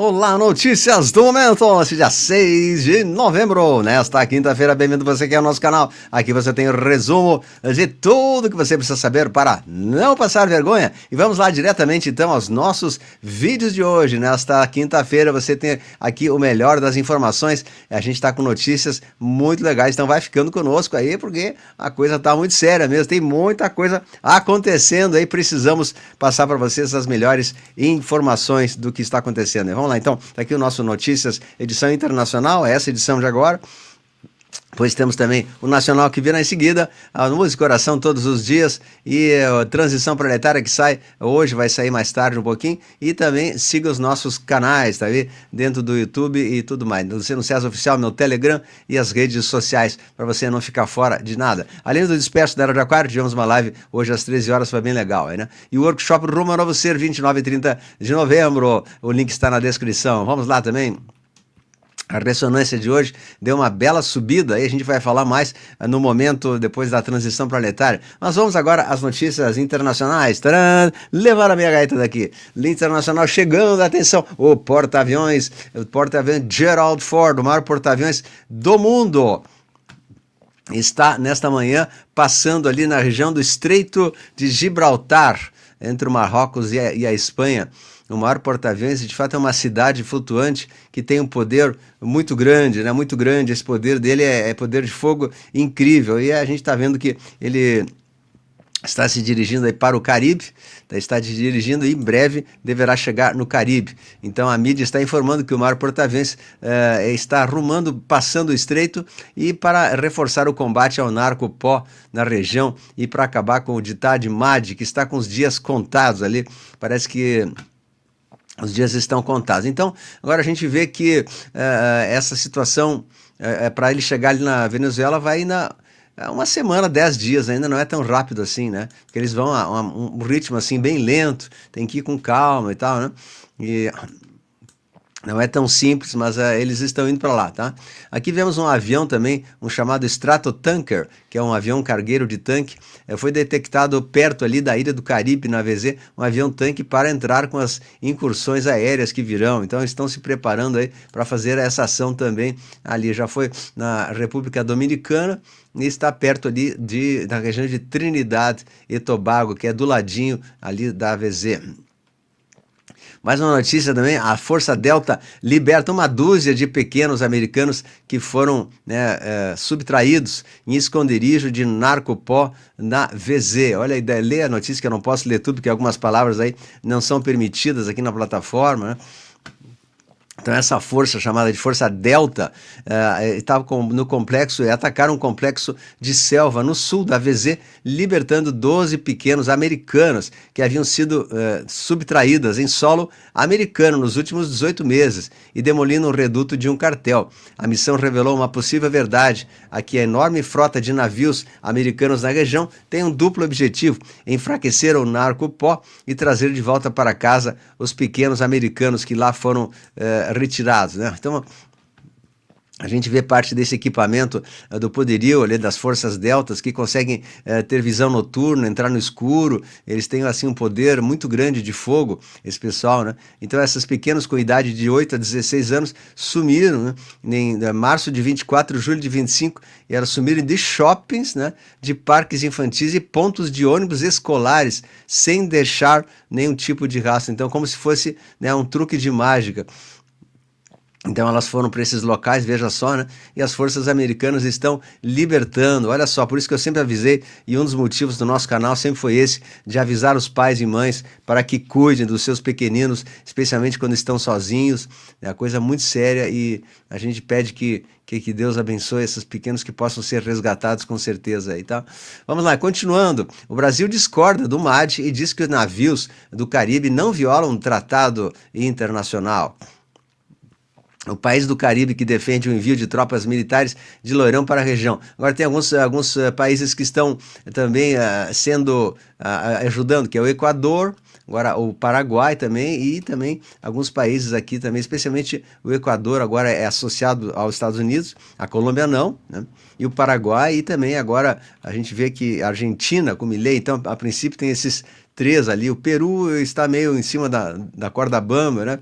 Olá, notícias do momento, hoje dia 6 de novembro, nesta quinta-feira, bem-vindo você aqui ao nosso canal, aqui você tem o resumo de tudo que você precisa saber para não passar vergonha, e vamos lá diretamente então aos nossos vídeos de hoje, nesta quinta-feira você tem aqui o melhor das informações, a gente está com notícias muito legais, então vai ficando conosco aí, porque a coisa está muito séria mesmo, tem muita coisa acontecendo aí, precisamos passar para vocês as melhores informações do que está acontecendo, né? Vamos lá, então, tá aqui o nosso Notícias, edição internacional, essa edição de agora. Pois temos também o Nacional que virá em seguida, a Música Coração todos os dias e a Transição Planetária que sai hoje, vai sair mais tarde um pouquinho. E também siga os nossos canais, tá aí, dentro do YouTube e tudo mais. Luciano César Oficial, meu Telegram e as redes sociais, para você não ficar fora de nada. Além do Disperso da Era de Aquário, tivemos uma live hoje às 13 horas, foi bem legal, né? E o Workshop Rumo ao Novo Ser, 29 e 30 de novembro, o link está na descrição. Vamos lá também. A ressonância de hoje deu uma bela subida, aí a gente vai falar mais no momento depois da transição planetária. Mas vamos agora às notícias internacionais. Tcharam! Levar a minha gaita daqui. Linha internacional chegando, atenção, o porta-aviões Gerald Ford, o maior porta-aviões do mundo, está nesta manhã passando ali na região do Estreito de Gibraltar, entre o Marrocos e a Espanha. O maior porta-aviões, de fato, é uma cidade flutuante que tem um poder muito grande, né? Muito grande. Esse poder dele é poder de fogo incrível. E a gente está vendo que ele está se dirigindo aí para o Caribe, está se dirigindo e em breve deverá chegar no Caribe. Então a mídia está informando que o maior porta-aviões está arrumando, passando o estreito e para reforçar o combate ao narco-pó na região e para acabar com o Ditad Mad, que está com os dias contados ali. Parece que os dias estão contados. Então, agora a gente vê que essa situação, para ele chegar ali na Venezuela, vai uma semana, 10 dias, ainda não é tão rápido assim, né? Porque eles vão a um ritmo assim bem lento, tem que ir com calma e tal, né? E não é tão simples, mas eles estão indo para lá, tá? Aqui vemos um avião também, um chamado Stratotanker, que é um avião cargueiro de tanque. Foi detectado perto ali da ilha do Caribe, na VZ, um avião-tanque para entrar com as incursões aéreas que virão. Então estão se preparando aí para fazer essa ação também ali. Já foi na República Dominicana e está perto ali da região de Trinidad e Tobago, que é do ladinho ali da VZ. Mais uma notícia também, a Força Delta liberta uma dúzia de pequenos americanos que foram subtraídos em esconderijo de narcopó na VZ. Olha a ideia, lê a notícia, que eu não posso ler tudo, porque algumas palavras aí não são permitidas aqui na plataforma, né? Então essa força, chamada de Força Delta, estava no complexo, atacaram um complexo de selva no sul da VZ, libertando 12 pequenos americanos que haviam sido subtraídas em solo americano nos últimos 18 meses e demolindo um reduto de um cartel. A missão revelou uma possível verdade, a que a enorme frota de navios americanos na região tem um duplo objetivo: enfraquecer o narco-pó e trazer de volta para casa os pequenos americanos que lá foram retirados, né? Então a gente vê parte desse equipamento do poderio ali das forças deltas que conseguem ter visão noturna, entrar no escuro. Eles têm assim um poder muito grande de fogo, esse pessoal, né? Então esses pequenos com idade de 8 a 16 anos sumiram, né? Em março de 24, julho de 25, e elas sumiram de shoppings, né? De parques infantis e pontos de ônibus escolares, sem deixar nenhum tipo de rastro. Então como se fosse, né, um truque de mágica. Então elas foram para esses locais, veja só, né? E as forças americanas estão libertando, olha só, por isso que eu sempre avisei, e um dos motivos do nosso canal sempre foi esse, de avisar os pais e mães para que cuidem dos seus pequeninos, especialmente quando estão sozinhos. É uma coisa muito séria e a gente pede que Deus abençoe esses pequenos, que possam ser resgatados com certeza aí, tá? Vamos lá, continuando. O Brasil discorda do MAD e diz que os navios do Caribe não violam um tratado internacional. O país do Caribe que defende o envio de tropas militares de Loirão para a região. Agora tem alguns países que estão também ajudando, que é o Equador, agora o Paraguai também, e também alguns países aqui também, especialmente o Equador agora é associado aos Estados Unidos, a Colômbia não, né? E o Paraguai, e também agora a gente vê que a Argentina, com Milei, então a princípio tem esses três ali. O Peru está meio em cima da corda bamba, né?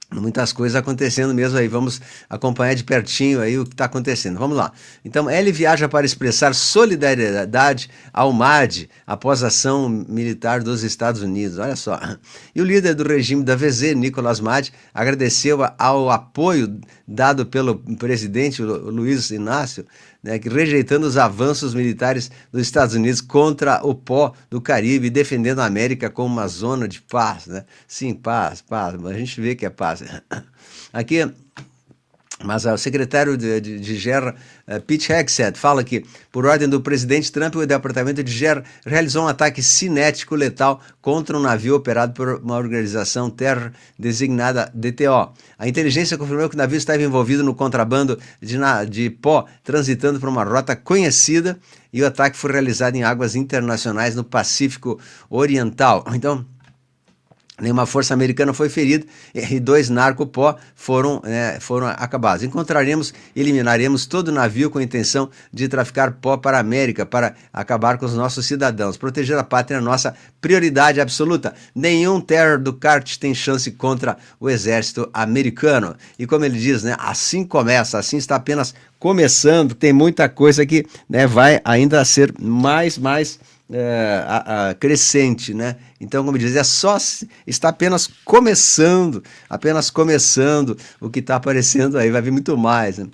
Muitas coisas acontecendo mesmo aí, vamos acompanhar de pertinho aí o que está acontecendo. Vamos lá. Então, ele viaja para expressar solidariedade ao MAD após a ação militar dos Estados Unidos. Olha só. E o líder do regime da VZ, Nicolas Madi, agradeceu ao apoio dado pelo presidente Luiz Inácio, né, que rejeitando os avanços militares dos Estados Unidos contra o pó do Caribe, defendendo a América como uma zona de paz, né? Sim, paz, paz. A gente vê que é paz. Aqui, mas o secretário de guerra, Pete Hegseth, fala que, por ordem do presidente Trump, o departamento de guerra realizou um ataque cinético letal contra um navio operado por uma organização terra designada DTO. A inteligência confirmou que o navio estava envolvido no contrabando de pó, transitando por uma rota conhecida, e o ataque foi realizado em águas internacionais no Pacífico Oriental. Então, nenhuma força americana foi ferida e 2 narcopó foram acabados. Eliminaremos todo o navio com a intenção de traficar pó para a América, para acabar com os nossos cidadãos. Proteger a pátria é nossa prioridade absoluta. Nenhum terror do kart tem chance contra o exército americano. E como ele diz, né, assim começa, assim está apenas começando, tem muita coisa que, né, vai ainda ser mais crescente, né? Então, como diz, está apenas começando o que está aparecendo aí, vai vir muito mais, né?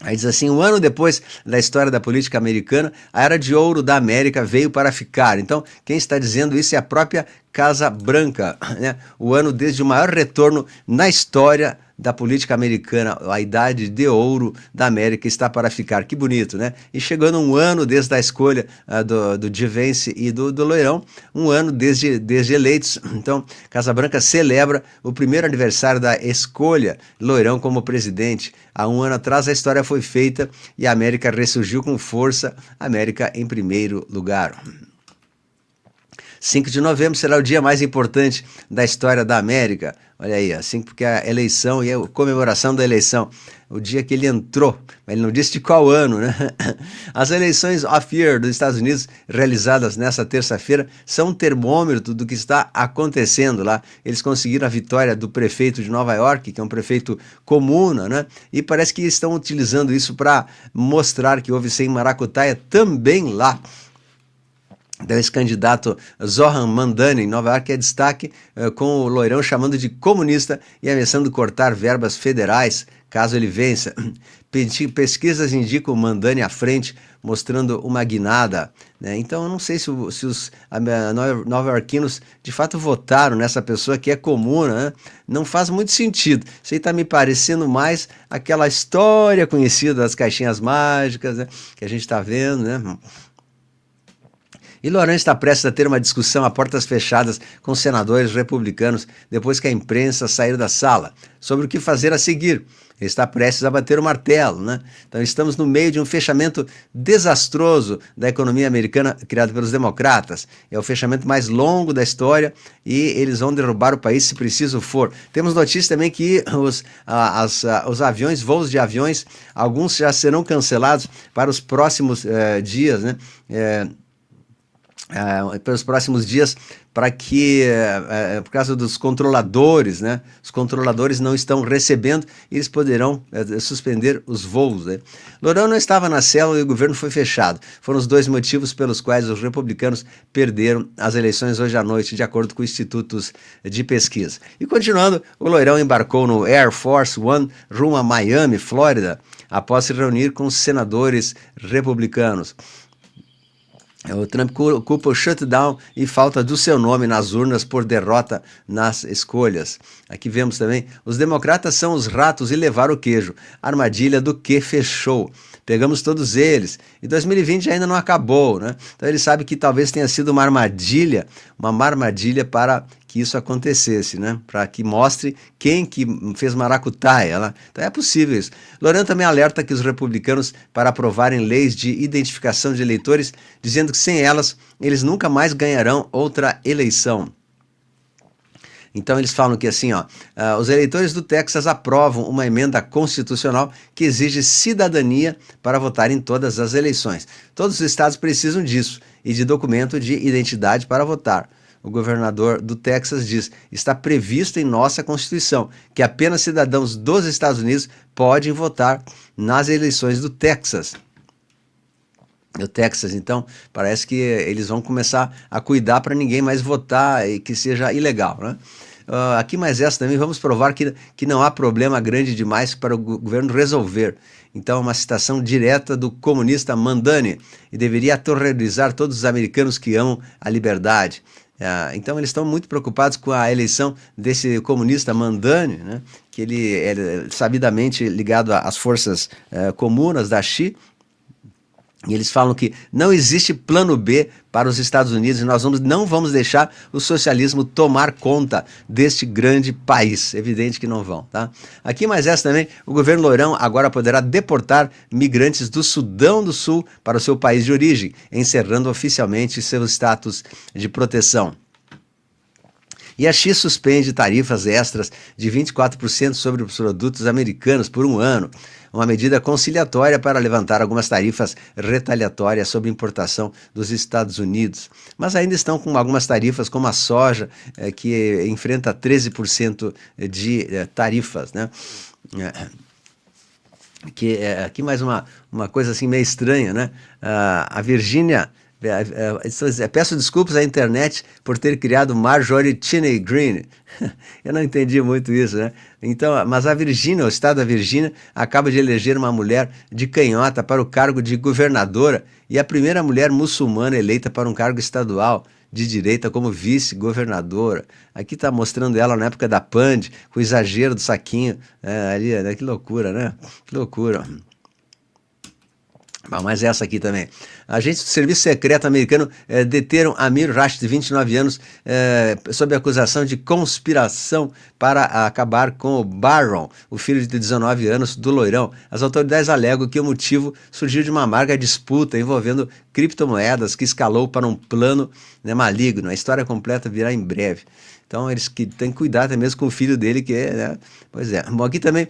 Aí diz assim, um ano depois da história da política americana, a era de ouro da América veio para ficar. Então, quem está dizendo isso é a própria Casa Branca, né? O ano desde o maior retorno na história da política americana, a idade de ouro da América está para ficar. Que bonito, né? E chegando um ano desde a escolha do Givence e do Loirão, um ano desde eleitos. Então, Casa Branca celebra o primeiro aniversário da escolha Loirão como presidente. Há um ano atrás a história foi feita e a América ressurgiu com força, América em primeiro lugar. 5 de novembro será o dia mais importante da história da América. Olha aí, assim, porque a eleição e a comemoração da eleição, o dia que ele entrou, mas ele não disse de qual ano, né? As eleições off-year dos Estados Unidos, realizadas nessa terça-feira, são um termômetro do que está acontecendo lá. Eles conseguiram a vitória do prefeito de Nova York, que é um prefeito comuna, né? E parece que estão utilizando isso para mostrar que houve sem maracutaia também lá. Então, esse candidato Zohran Mamdani, em Nova York, é destaque com o Loirão chamando de comunista e ameaçando cortar verbas federais caso ele vença. Pesquisas indicam o Mamdani à frente, mostrando uma guinada, né? Então, eu não sei se os nova-iorquinos de fato votaram nessa pessoa que é comuna, né? Não faz muito sentido. Isso aí está me parecendo mais aquela história conhecida das caixinhas mágicas, né? Que a gente está vendo, né? E Loirão está prestes a ter uma discussão a portas fechadas com senadores republicanos depois que a imprensa sair da sala, sobre o que fazer a seguir. Ele está prestes a bater o martelo, né? Então estamos no meio de um fechamento desastroso da economia americana criado pelos democratas. É o fechamento mais longo da história e eles vão derrubar o país se preciso for. Temos notícia também que os aviões, voos de aviões, alguns já serão cancelados para os próximos dias, né? Pelos próximos dias, para que, por causa dos controladores, né? Os controladores não estão recebendo e eles poderão suspender os voos, né? Loirão não estava na célula e o governo foi fechado. Foram os 2 motivos pelos quais os republicanos perderam as eleições hoje à noite, de acordo com institutos de pesquisa. E continuando, o Loirão embarcou no Air Force One rumo a Miami, Flórida, após se reunir com os senadores republicanos. O Trump culpa o shutdown e falta do seu nome nas urnas por derrota nas escolhas. Aqui vemos também, os democratas são os ratos e levaram o queijo. Armadilha do que fechou. Pegamos todos eles. E 2020 ainda não acabou, né? Então ele sabe que talvez tenha sido uma armadilha para que isso acontecesse, né? Para que mostre quem que fez maracutaia, né? Então é possível isso. Loirão também alerta que os republicanos para aprovarem leis de identificação de eleitores, dizendo que sem elas eles nunca mais ganharão outra eleição. Então eles falam que assim, os eleitores do Texas aprovam uma emenda constitucional que exige cidadania para votar em todas as eleições. Todos os estados precisam disso e de documento de identidade para votar. o governador do Texas diz: está previsto em nossa Constituição que apenas cidadãos dos Estados Unidos podem votar nas eleições do Texas. O Texas, então, parece que eles vão começar a cuidar para ninguém mais votar e que seja ilegal, né? Aqui mais essa também, vamos provar que não há problema grande demais para o governo resolver. Então, uma citação direta do comunista Mandani, e deveria aterrorizar todos os americanos que amam a liberdade. Então, eles estão muito preocupados com a eleição desse comunista Mandani, né? Que ele é sabidamente ligado às forças comunas da Xi. E eles falam que não existe plano B para os Estados Unidos e nós não vamos deixar o socialismo tomar conta deste grande país. Evidente que não vão, tá? Aqui mais essa também, o governo Lourão agora poderá deportar migrantes do Sudão do Sul para o seu país de origem, encerrando oficialmente seu status de proteção. E a X suspende tarifas extras de 24% sobre os produtos americanos por um ano, uma medida conciliatória para levantar algumas tarifas retaliatórias sobre importação dos Estados Unidos. Mas ainda estão com algumas tarifas, como a soja, que enfrenta 13% de tarifas, né? Aqui mais uma coisa assim meio estranha, né? A Virgínia... peço desculpas à internet por ter criado Marjorie Cheney Green. Eu não entendi muito isso, né? Então, mas a Virgínia, o estado da Virgínia, acaba de eleger uma mulher de canhota para o cargo de governadora e a primeira mulher muçulmana eleita para um cargo estadual de direita como vice-governadora. Aqui está mostrando ela na época da Pand, com o exagero do saquinho. Ali, né? Que loucura, né? Que loucura. Mas essa aqui também. Agentes do Serviço Secreto americano deteram Amir Rashid, de 29 anos, sob acusação de conspiração para acabar com o Barron, o filho de 19 anos do Loirão. As autoridades alegam que o motivo surgiu de uma amarga disputa envolvendo criptomoedas que escalou para um plano, né, maligno. A história completa virá em breve. Então eles que têm que cuidar até mesmo com o filho dele, que é, né? Pois é. Bom, aqui também...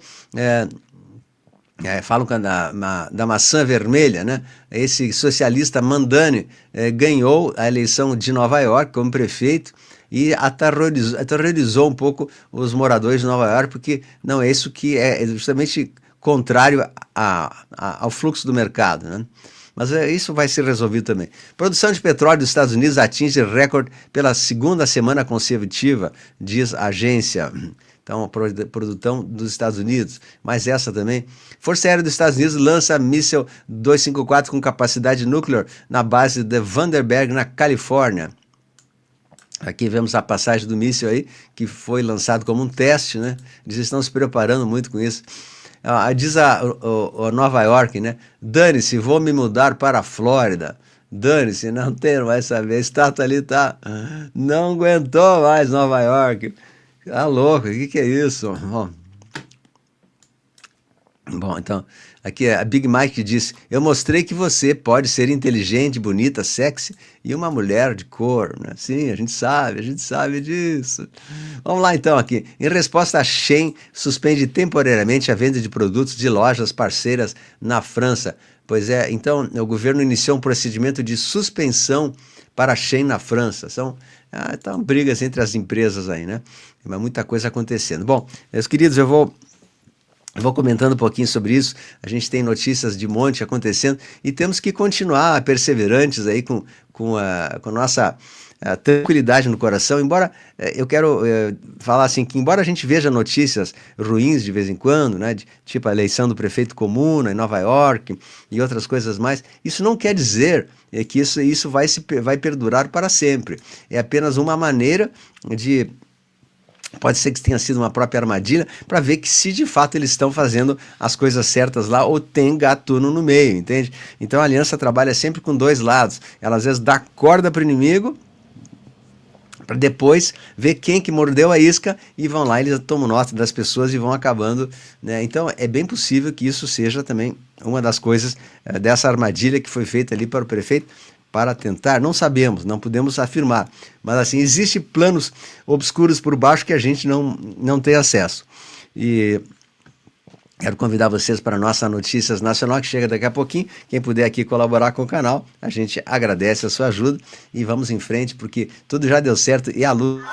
falam da maçã vermelha, né? Esse socialista Mandani ganhou a eleição de Nova York como prefeito e aterrorizou um pouco os moradores de Nova York, porque não é isso que é justamente contrário ao fluxo do mercado, né? Mas isso vai ser resolvido também. Produção de petróleo dos Estados Unidos atinge recorde pela segunda semana consecutiva, diz a agência. Então, a produção dos Estados Unidos, mais essa também. Força Aérea dos Estados Unidos lança míssil 254 com capacidade nuclear na base de Vandenberg, na Califórnia. Aqui vemos a passagem do míssil aí, que foi lançado como um teste, né? Eles estão se preparando muito com isso. Diz a Nova York, né? Dane-se, vou me mudar para a Flórida. Dane-se, não tem mais saber. A estátua ali não aguentou mais Nova York. Ah, louco, o que é isso? Bom, então, aqui a Big Mike disse: eu mostrei que você pode ser inteligente, bonita, sexy e uma mulher de cor, né? Sim, a gente sabe disso. Vamos lá então aqui. Em resposta, a Shein suspende temporariamente a venda de produtos de lojas parceiras na França. Pois é, então o governo iniciou um procedimento de suspensão para a Shein na França. São brigas entre as empresas aí, né? Mas muita coisa acontecendo. Bom, meus queridos, eu vou comentando um pouquinho sobre isso. A gente tem notícias de monte acontecendo e temos que continuar perseverantes aí com a nossa tranquilidade no coração. Embora eu quero falar assim, que embora a gente veja notícias ruins de vez em quando, né, tipo a eleição do prefeito comuna em Nova York e outras coisas mais, isso não quer dizer que isso vai perdurar para sempre. É apenas uma maneira de... Pode ser que tenha sido uma própria armadilha para ver que se de fato eles estão fazendo as coisas certas lá ou tem gatuno no meio, entende? Então a aliança trabalha sempre com dois lados. Ela às vezes dá corda para o inimigo para depois ver quem que mordeu a isca e vão lá, eles tomam nota das pessoas e vão acabando, né? Então é bem possível que isso seja também uma das coisas dessa armadilha que foi feita ali para o prefeito, para tentar, não sabemos, não podemos afirmar, mas assim, existem planos obscuros por baixo que a gente não tem acesso. E Quero convidar vocês para a nossa Notícias Nacional, que chega daqui a pouquinho. Quem puder aqui colaborar com o canal, a gente agradece a sua ajuda e vamos em frente, porque tudo já deu certo e a luz